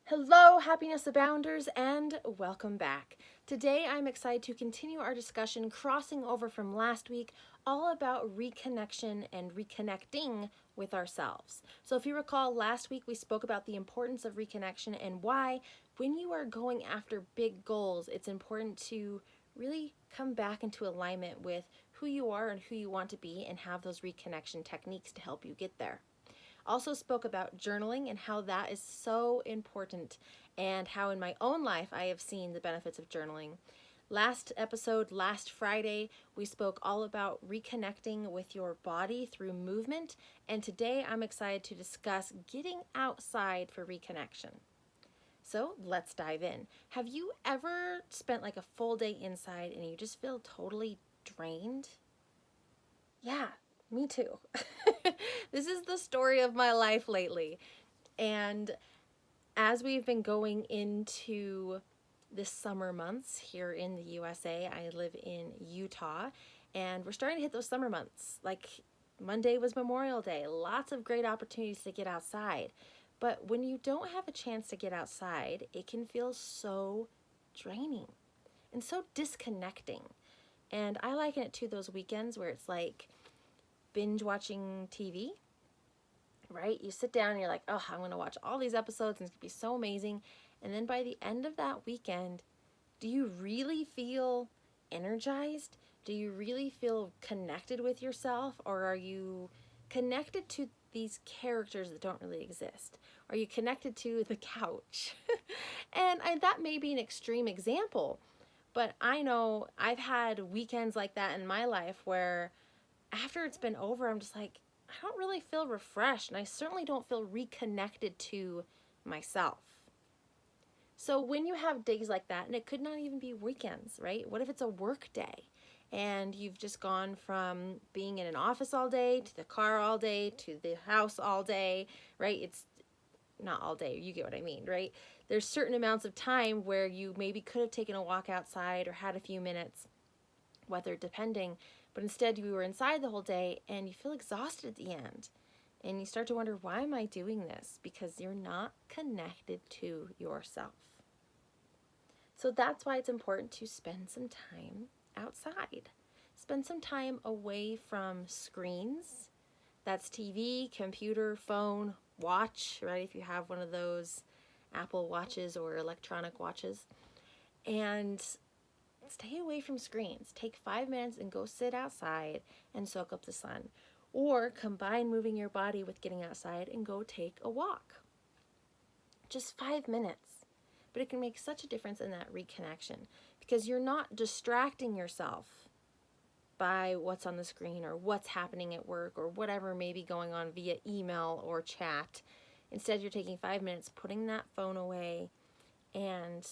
Hello, happiness abounders, and welcome back. Today I'm excited to continue our discussion crossing over from last week, all about reconnection and reconnecting with ourselves. So if you recall, last week we spoke about the importance of reconnection and why when you are going after big goals, it's important to really come back into alignment with who you are and who you want to be and have those reconnection techniques to help you get there. Also spoke about journaling and how that is so important and how in my own life I have seen the benefits of journaling. Last episode, last Friday, we spoke all about reconnecting with your body through movement, and today I'm excited to discuss getting outside for reconnection. So let's dive in. Have you ever spent like a full day inside and you just feel totally drained? Yeah, me too. This is the story of my life lately. And as we've been going into the summer months here in the USA, I live in Utah, and we're starting to hit those summer months. Like Monday was Memorial Day, lots of great opportunities to get outside. But when you don't have a chance to get outside, it can feel so draining and so disconnecting. And I liken it to those weekends where it's like binge watching TV, right? You sit down and you're like, oh, I'm going to watch all these episodes and it's going to be so amazing. And then by the end of that weekend, do you really feel energized? Do you really feel connected with yourself? Or are you connected to these characters that don't really exist? Are you connected to the couch? That may be an extreme example, but I know I've had weekends like that in my life where after it's been over, I'm just like, I don't really feel refreshed, and I certainly don't feel reconnected to myself. So when you have days like that, and it could not even be weekends, right? What if it's a work day and you've just gone from being in an office all day to the car all day to the house all day, right? It's not all day, you get what I mean, right? There's certain amounts of time where you maybe could have taken a walk outside or had a few minutes, weather depending, but instead you were inside the whole day and you feel exhausted at the end. And you start to wonder, why am I doing this? Because you're not connected to yourself. So that's why it's important to spend some time outside. Spend some time away from screens. That's TV, computer, phone, watch, right? If you have one of those Apple watches or electronic watches. And stay away from screens. Take 5 minutes and go sit outside and soak up the sun. Or combine moving your body with getting outside and go take a walk. Just 5 minutes. But it can make such a difference in that reconnection because you're not distracting yourself by what's on the screen or what's happening at work or whatever may be going on via email or chat. Instead, you're taking 5 minutes, putting that phone away, and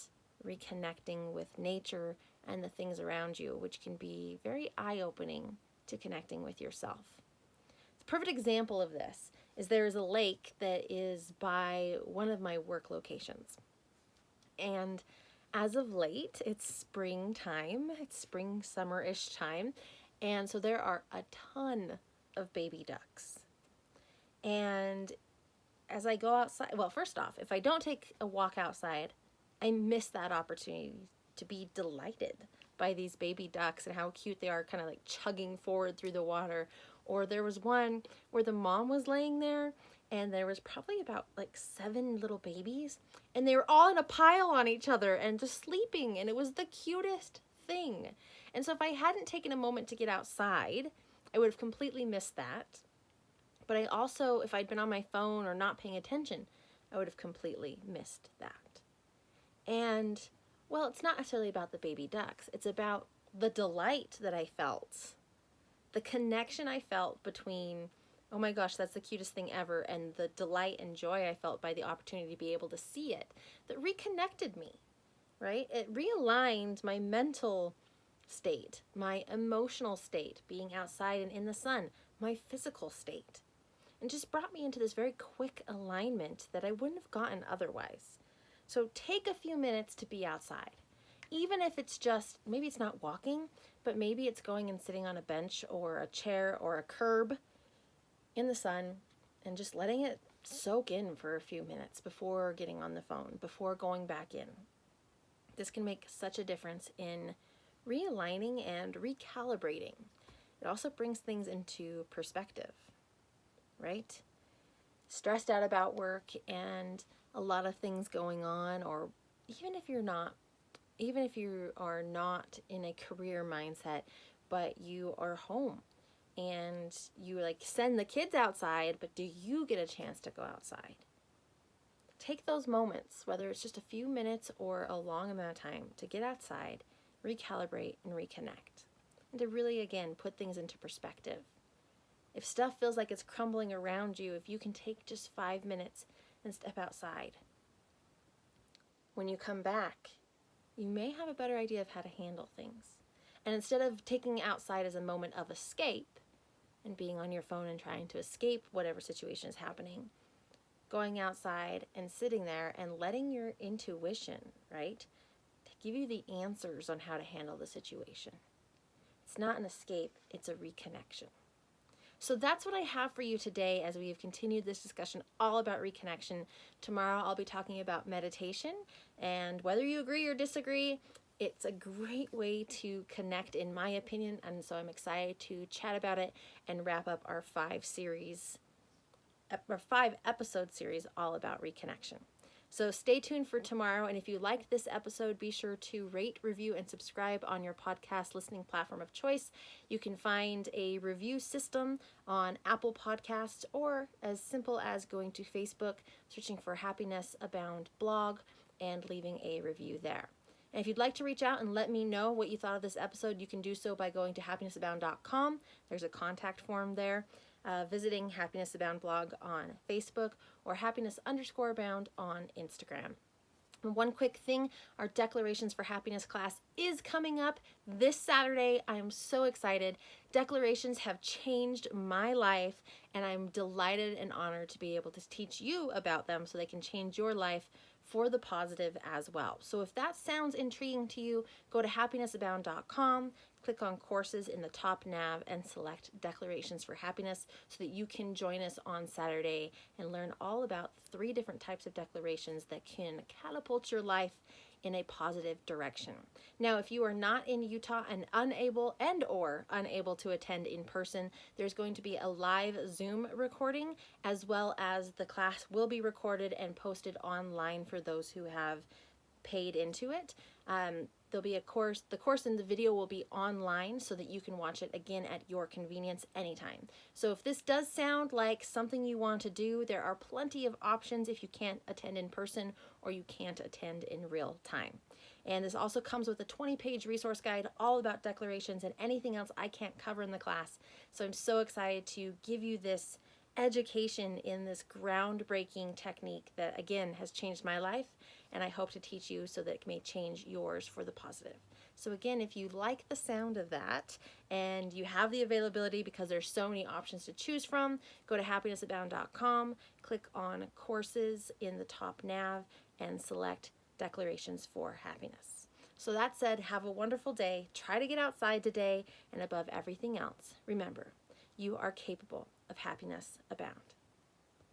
reconnecting with nature and the things around you, which can be very eye-opening to connecting with yourself. The perfect example of this is there is a lake that is by one of my work locations. And as of late, it's springtime, it's spring, summer-ish time, and so there are a ton of baby ducks. And as I go outside, well, first off, if I don't take a walk outside, I miss that opportunity to be delighted by these baby ducks and how cute they are, kind of like chugging forward through the water. Or there was one where the mom was laying there and there was probably about like 7 little babies and they were all in a pile on each other and just sleeping, and it was the cutest thing. And so if I hadn't taken a moment to get outside, I would have completely missed that. But I also, if I'd been on my phone or not paying attention, I would have completely missed that. And, well, it's not necessarily about the baby ducks. It's about the delight that I felt. The connection I felt between, oh my gosh, that's the cutest thing ever, and the delight and joy I felt by the opportunity to be able to see it, that reconnected me, right? It realigned my mental state, my emotional state, being outside and in the sun, my physical state, and just brought me into this very quick alignment that I wouldn't have gotten otherwise. So take a few minutes to be outside. Even if it's just, maybe it's not walking, but maybe it's going and sitting on a bench or a chair or a curb in the sun and just letting it soak in for a few minutes before getting on the phone, before going back in. This can make such a difference in realigning and recalibrating. It also brings things into perspective, right? Stressed out about work and a lot of things going on, or even if you are not in a career mindset, but you are home and you like send the kids outside, but do you get a chance to go outside? Take those moments, whether it's just a few minutes or a long amount of time, to get outside, recalibrate, and reconnect. And to really, again, put things into perspective. If stuff feels like it's crumbling around you, if you can take just 5 minutes and step outside, when you come back, you may have a better idea of how to handle things. And instead of taking outside as a moment of escape and being on your phone and trying to escape whatever situation is happening, going outside and sitting there and letting your intuition, right, to give you the answers on how to handle the situation. It's not an escape, it's a reconnection. So that's what I have for you today as we have continued this discussion all about reconnection. Tomorrow I'll be talking about meditation, and whether you agree or disagree, it's a great way to connect, in my opinion, and so I'm excited to chat about it and wrap up our 5-episode series all about reconnection. So stay tuned for tomorrow, and if you liked this episode, be sure to rate, review, and subscribe on your podcast listening platform of choice. You can find a review system on Apple Podcasts, or as simple as going to Facebook, searching for Happiness Abound blog, and leaving a review there. And if you'd like to reach out and let me know what you thought of this episode, you can do so by going to happinessabound.com. There's a contact form there. Visiting Happiness Abound blog on Facebook, or happiness_abound on Instagram. And one quick thing, our Declarations for Happiness class is coming up this Saturday. I am so excited. Declarations have changed my life, and I'm delighted and honored to be able to teach you about them so they can change your life for the positive as well. So if that sounds intriguing to you, go to happinessabound.com, click on courses in the top nav, and select Declarations for Happiness so that you can join us on Saturday and learn all about 3 different types of declarations that can catapult your life in a positive direction. Now, if you are not in Utah and unable to attend in person, there's going to be a live Zoom recording, as well as the class will be recorded and posted online for those who have paid into it. There'll be the course and the video will be online so that you can watch it again at your convenience anytime. So if this does sound like something you want to do, there are plenty of options if you can't attend in person or you can't attend in real time. And this also comes with a 20-page resource guide all about declarations and anything else I can't cover in the class. So I'm so excited to give you this education in this groundbreaking technique that, again, has changed my life, and I hope to teach you so that it may change yours for the positive. So again, if you like the sound of that and you have the availability, because there's so many options to choose from, go to happinessabound.com, click on courses in the top nav, and select Declarations for Happiness. So that said, have a wonderful day. Try to get outside today, and above everything else, remember, you are capable of happiness abound.